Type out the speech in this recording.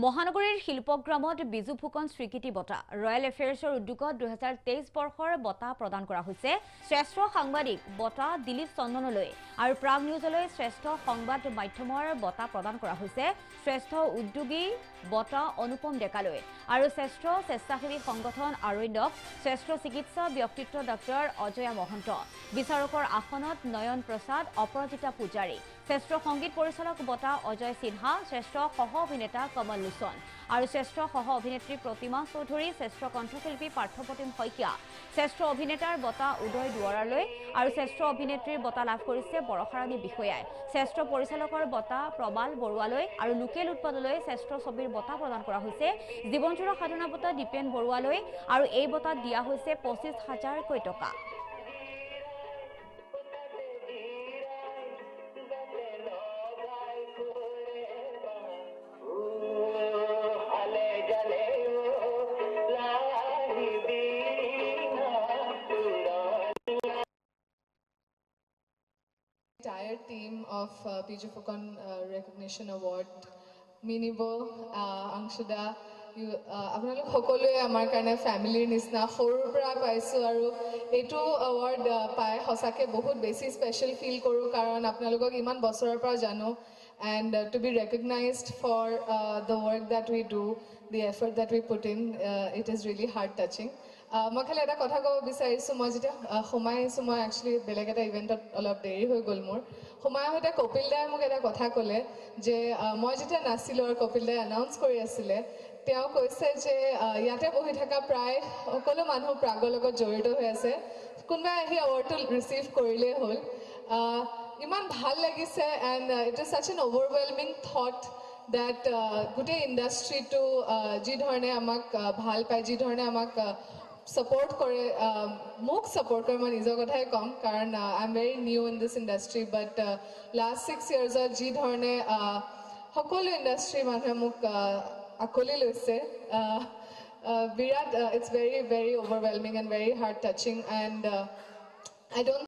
মহানগৰীৰ শিল্পগ্ৰামত বিজু ফুকন স্বীকৃতি বঁটা ৰয়েল এফেয়াৰ্ছৰ উদ্যোগত 2023 বৰ্ষৰ বঁটা প্ৰদান কৰা হৈছে। শ্ৰেষ্ঠ সাংবাদিক বঁটা দিলীপ চন্দনলৈ আৰু প্ৰাগ নিউজলৈ শ্ৰেষ্ঠ সংবাদ মাধ্যমৰ বঁটা প্ৰদান কৰা হৈছে। শ্ৰেষ্ঠ উদ্যোগী বঁটা অনুপম ডেকালৈ আৰু শ্ৰেষ্ঠ স্বেচ্ছাসেৱী সংগঠন আৰণ্যক, শ্ৰেষ্ঠ চিকিৎসা ব্যক্তিত্ব ডক্টৰ অজয়া মহন্ত, বিচাৰকৰ আসনত নয়ন প্ৰসাদ, অপৰাজিতা পূজাৰী, শ্ৰেষ্ঠ সংগীত পৰিচালক বঁটা অজয় সিনহা, শ্ৰেষ্ঠ সহ অভিনেতা কমল লোচন আৰু শ্ৰেষ্ঠ সহ অভিনেত্ৰী প্ৰতিমা চৌধুৰী, শ্ৰেষ্ঠ কণ্ঠশিল্পী পাৰ্থপ্ৰতিম শইকীয়া, শ্ৰেষ্ঠ অভিনেতাৰ বঁটা উদয় দুৱৰালৈ আৰু শ্ৰেষ্ঠ অভিনেত্ৰীৰ বঁটা লাভ কৰিছে বৰষাৰাণী বিষয়াই। শ্ৰেষ্ঠ পৰিচালকৰ বঁটা প্ৰবাল বৰুৱালৈ আৰু লোকেল উৎপাদলৈ শ্ৰেষ্ঠ ছবিৰ বঁটা প্ৰদান কৰা হৈছে। জীৱনজোৰা সাধনা বঁটা দীপেন বৰুৱালৈ আৰু এই বঁটাত দিয়া হৈছে 25,000কৈ টকা। Entire team of Biju Fukan Recognition Award, Minibo, Angshuda, আপোনালোক সকলোৱে আমাৰ কাৰণে ফ্যামিলিৰ নিচিনা সৰুৰ পৰা পাইছো আৰু এইটো এৱাৰ্ড পাই সঁচাকে বহুত বেছি স্পেশাল ফিল কৰো কাৰণ আপোনালোকক ইমান বছৰৰ পৰা জানো and to be recognized for the work that we do, the effort that we put in, it is really heart touching. মই খালি এটা কথা ক'ব বিচাৰিছো, মই যেতিয়া সোমাই আহিছো, মই একচুৱেলি বেলেগ এটা ইভেণ্টত অলপ দেৰি হৈ গ'ল মোৰ। সোমাই আহোঁতে কপিল দাই মোক এটা কথা ক'লে যে মই যেতিয়া নাছিলোঁ আৰু কপিল দাই এনাউন্স কৰি আছিলে, তেওঁ কৈছে যে ইয়াতে বহি থকা প্ৰায় সকলো মানুহ প্ৰাগৰ লগত জড়িত হৈ আছে, কোনোবাই আহি এৱাৰ্ডটো ৰিচিভ কৰিলেই হ'ল। ইমান ভাল লাগিছে and it is such an overwhelming thought that গোটেই ইণ্ডাষ্ট্ৰিটো যি ধৰণে আমাক ভাল পায়, যি ধৰণে আমাক support কৰে, মোক support কৰে, মই নিজৰ কথাই ক'ম কাৰণ I am very new in this industry, but last 6 years যি ধৰণে সকলো ইণ্ডাষ্ট্ৰি মানুহে মোক আকলি লৈছে, বিৰাট, it's very very overwhelming and very heart touching and I don't